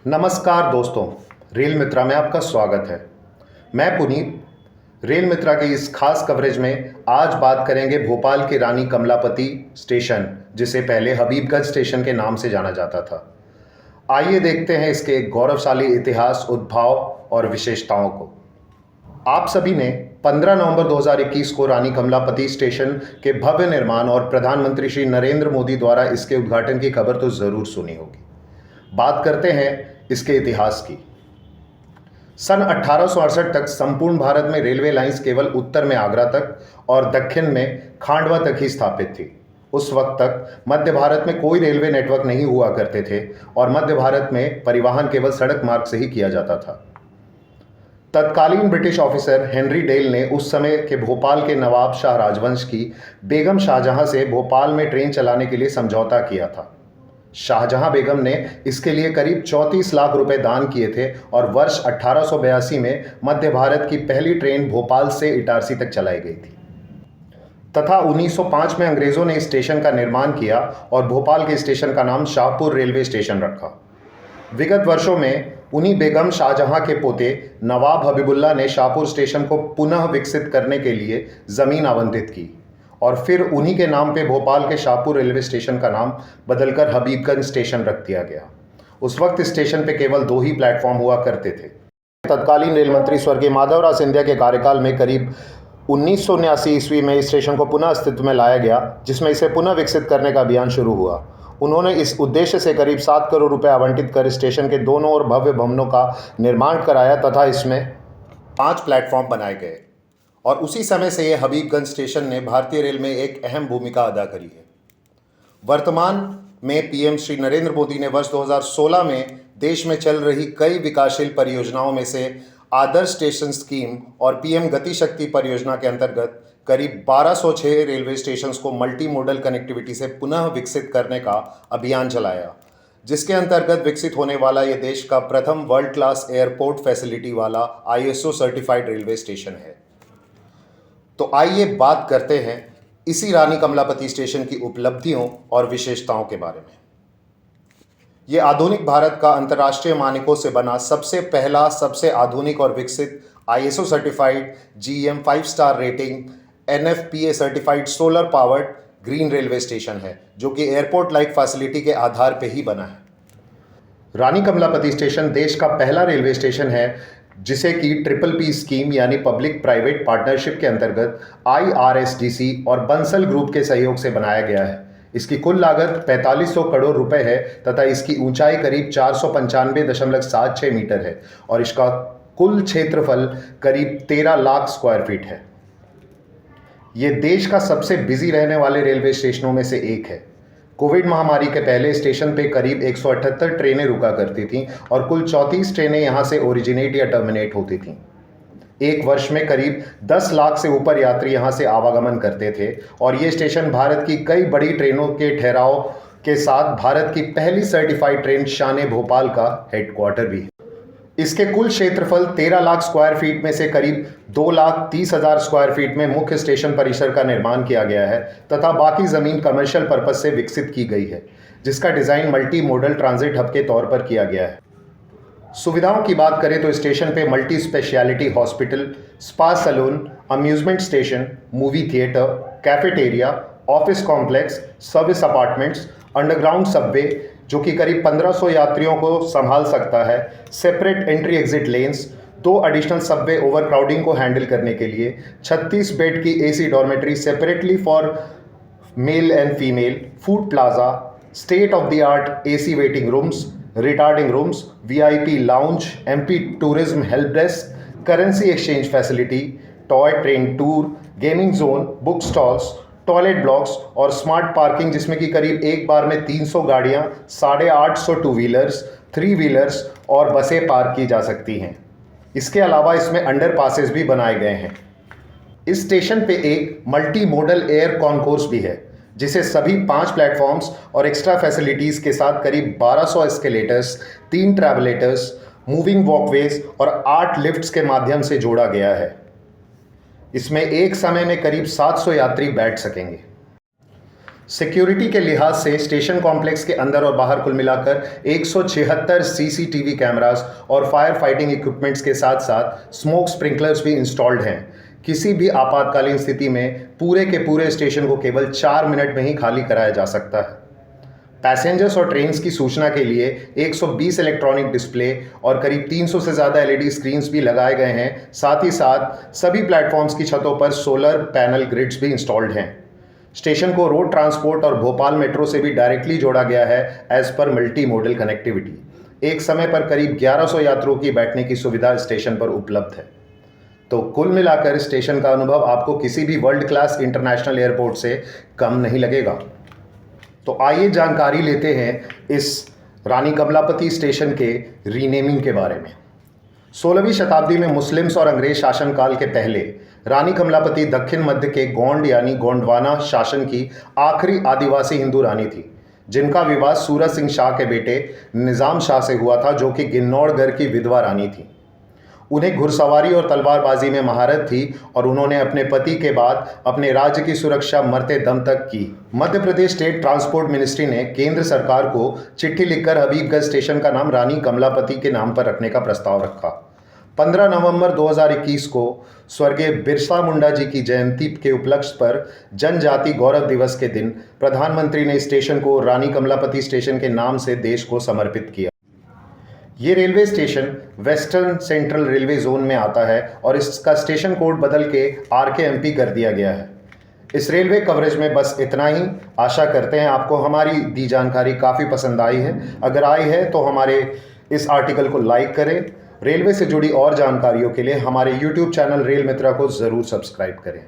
नमस्कार दोस्तों, रेल मित्रा में आपका स्वागत है। मैं पुनीत। रेल मित्रा के इस खास कवरेज में आज बात करेंगे भोपाल के रानी कमलापति स्टेशन, जिसे पहले हबीबगंज स्टेशन के नाम से जाना जाता था। आइए देखते हैं इसके गौरवशाली इतिहास, उद्भव और विशेषताओं को। आप सभी ने 15 नवंबर 2021 को रानी कमलापति स्टेशन के भव्य निर्माण और प्रधानमंत्री श्री नरेंद्र मोदी द्वारा इसके उद्घाटन की खबर तो ज़रूर सुनी होगी। बात करते हैं इसके इतिहास की। सन 1868 तक संपूर्ण भारत में रेलवे लाइंस केवल उत्तर में आगरा तक और दक्षिण में खांडवा तक ही स्थापित थी। उस वक्त तक मध्य भारत में कोई रेलवे नेटवर्क नहीं हुआ करते थे और मध्य भारत में परिवहन केवल सड़क मार्ग से ही किया जाता था। तत्कालीन ब्रिटिश ऑफिसर हेनरी डेल ने उस समय के भोपाल के नवाब शाह राजवंश की बेगम शाहजहां से भोपाल में ट्रेन चलाने के लिए समझौता किया था। शाहजहां बेगम ने इसके लिए करीब 34 लाख रुपए दान किए थे और वर्ष 1882 में मध्य भारत की पहली ट्रेन भोपाल से इटारसी तक चलाई गई थी तथा 1905 में अंग्रेज़ों ने इस स्टेशन का निर्माण किया और भोपाल के स्टेशन का नाम शाहपुर रेलवे स्टेशन रखा। विगत वर्षों में उन्हीं बेगम शाहजहां के पोते नवाब हबीबुल्ला ने शाहपुर स्टेशन को पुनः विकसित करने के लिए ज़मीन आवंटित की और फिर उन्हीं के नाम पे भोपाल के शाहपुर रेलवे स्टेशन का नाम बदलकर हबीबगंज स्टेशन रख दिया गया। उस वक्त इस स्टेशन पे केवल 2 ही प्लेटफॉर्म हुआ करते थे। तत्कालीन रेल मंत्री स्वर्गीय माधवराव सिंधिया के कार्यकाल में करीब 1979 ईस्वी में इस स्टेशन को पुनः अस्तित्व में लाया गया, जिसमें इसे पुनः विकसित करने का अभियान शुरू हुआ। उन्होंने इस उद्देश्य से करीब 7 करोड़ रुपए आवंटित कर स्टेशन के दोनों ओर भव्य भवनों का निर्माण कराया तथा इसमें 5 प्लेटफॉर्म बनाए गए और उसी समय से यह हबीबगंज स्टेशन ने भारतीय रेल में एक अहम भूमिका अदा करी है। वर्तमान में पीएम श्री नरेंद्र मोदी ने वर्ष 2016 में देश में चल रही कई विकासशील परियोजनाओं में से आदर्श स्टेशन स्कीम और पीएम गति शक्ति परियोजना के अंतर्गत करीब 1206 रेलवे स्टेशंस को मल्टी मोडल कनेक्टिविटी से पुनः विकसित करने का अभियान चलाया, जिसके अंतर्गत विकसित होने वाला यह देश का प्रथम वर्ल्ड क्लास एयरपोर्ट फैसिलिटी वाला ISO सर्टिफाइड रेलवे स्टेशन है। तो आइए बात करते हैं इसी रानी कमलापति स्टेशन की उपलब्धियों और विशेषताओं के बारे में। ये आधुनिक भारत का अंतर्राष्ट्रीय मानकों से बना सबसे पहला, सबसे आधुनिक और विकसित ISO certified GM 5 star rating NFPA certified solar powered green railway station है, जो कि एयरपोर्ट लाइक फैसिलिटी के आधार पर ही बना है। रानी कमलापति स्टेशन देश का पहला रेलवे स्टेशन है जिसे कि PPP स्कीम यानी पब्लिक प्राइवेट पार्टनरशिप के अंतर्गत IRSDC और बंसल ग्रुप के सहयोग से बनाया गया है। इसकी कुल लागत 4500 करोड़ रुपए है तथा इसकी ऊंचाई करीब 495.76 मीटर है और इसका कुल क्षेत्रफल करीब 13 लाख स्क्वायर फीट है। ये देश का सबसे बिजी रहने वाले रेलवे स्टेशनों में से एक है। कोविड महामारी के पहले स्टेशन पे करीब 178 ट्रेनें रुका करती थीं और कुल 34 ट्रेनें यहाँ से ओरिजिनेट या टर्मिनेट होती थीं। एक वर्ष में करीब 10 लाख से ऊपर यात्री यहाँ से आवागमन करते थे और ये स्टेशन भारत की कई बड़ी ट्रेनों के ठहराव के साथ भारत की पहली सर्टिफाइड ट्रेन शान भोपाल का हेडक्वार्टर भी है। इसके कुल क्षेत्रफल 13 लाख स्क्वायर फीट में से करीब 2,30,000 स्क्वायर फीट में मुख्य स्टेशन परिसर का निर्माण किया गया है तथा बाकी ज़मीन कमर्शियल पर्पज से विकसित की गई है, जिसका design multi modal transit hub के तौर पर किया गया है। सुविधाओं की बात करें तो स्टेशन पे multi speciality hospital, spa salon, amusement station, movie theatre, cafeteria, office complex, service apartments, underground subway जो कि करीब 1500 यात्रियों को संभाल सकता है, separate entry exit lanes, 2 additional subway overcrowding को हैंडल करने के लिए, 36 बेड की AC dormitory separately for male and female, food plaza, state of the art AC waiting rooms, retiring rooms, VIP lounge, MP tourism help desk, currency exchange facility, toy train tour, gaming zone, book stalls, toilet blocks और smart parking, जिसमें कि करीब एक बार में 300 गाड़ियाँ, 850 two wheelers, 3 wheelers और बसें park की जा सकती हैं। इसके अलावा इसमें अंडर पासेस भी बनाए गए हैं। इस स्टेशन पे एक मल्टी मोडल एयर कॉन्कोर्स भी है, जिसे सभी 5 प्लेटफॉर्म्स और एक्स्ट्रा फैसिलिटीज़ के साथ करीब 1200 एस्केलेटर्स, 3 ट्रैवलेटर्स, मूविंग वॉकवेज और 8 लिफ्ट्स के माध्यम से जोड़ा गया है। इसमें एक समय में करीब 700 यात्री बैठ सकेंगे। सिक्योरिटी के लिहाज से स्टेशन कॉम्प्लेक्स के अंदर और बाहर कुल मिलाकर 176 सीसीटीवी कैमरास और फायर फाइटिंग इक्विपमेंट्स के साथ साथ स्मोक स्प्रिंकलर्स भी इंस्टॉल्ड हैं। किसी भी आपातकालीन स्थिति में पूरे के पूरे स्टेशन को केवल 4 मिनट में ही खाली कराया जा सकता है। पैसेंजर्स और ट्रेन्स की सूचना के लिए 120 इलेक्ट्रॉनिक डिस्प्ले और करीब 300 से ज़्यादा एलईडी स्क्रीन्स भी लगाए गए हैं। साथ ही साथ सभी प्लेटफॉर्म्स की छतों पर सोलर पैनल ग्रिड्स भी इंस्टॉल्ड हैं। स्टेशन को रोड ट्रांसपोर्ट और भोपाल मेट्रो से भी डायरेक्टली जोड़ा गया है as per multi modal connectivity. एक समय पर करीब 1100 यात्रियों की बैठने की सुविधा स्टेशन पर उपलब्ध है। तो कुल मिलाकर स्टेशन का अनुभव आपको किसी भी वर्ल्ड क्लास इंटरनेशनल एयरपोर्ट से कम नहीं लगेगा। तो आइए जानकारी लेते हैं इस रानी कमलापति स्टेशन के रीनेमिंग के बारे में। 16वीं शताब्दी में मुस्लिम्स और अंग्रेज शासनकाल के पहले रानी कमलापति दक्षिण मध्य के गोंड यानी गोंडवाना शासन की आखिरी आदिवासी हिंदू रानी थी, जिनका विवाह सूरज सिंह शाह के बेटे निज़ाम शाह से हुआ था, जो कि गिन्नौरगढ़ की विधवा रानी थी। उन्हें घुड़सवारी और तलवारबाजी में महारत थी और उन्होंने अपने पति के बाद अपने राज्य की सुरक्षा मरते दम तक की। Madhya Pradesh state transport ministry ने केंद्र सरकार को चिट्ठी लिखकर हबीबगंज स्टेशन का नाम रानी कमलापति के नाम पर रखने का प्रस्ताव रखा। 15 नवंबर 2021 को स्वर्गीय बिरसा मुंडा जी की जयंती के उपलक्ष्य पर जनजाति गौरव दिवस के दिन प्रधानमंत्री ने स्टेशन को रानी कमलापति स्टेशन के नाम से देश को समर्पित किया। ये railway station western central railway zone में आता है और इसका स्टेशन कोड बदल के RKMP कर दिया गया है। इस रेलवे कवरेज में बस इतना ही। आशा करते हैं आपको हमारी दी जानकारी काफ़ी पसंद आई है। अगर आई है तो हमारे इस आर्टिकल को लाइक करें। रेलवे से जुड़ी और जानकारियों के लिए हमारे YouTube चैनल रेल मित्रा को ज़रूर सब्सक्राइब करें।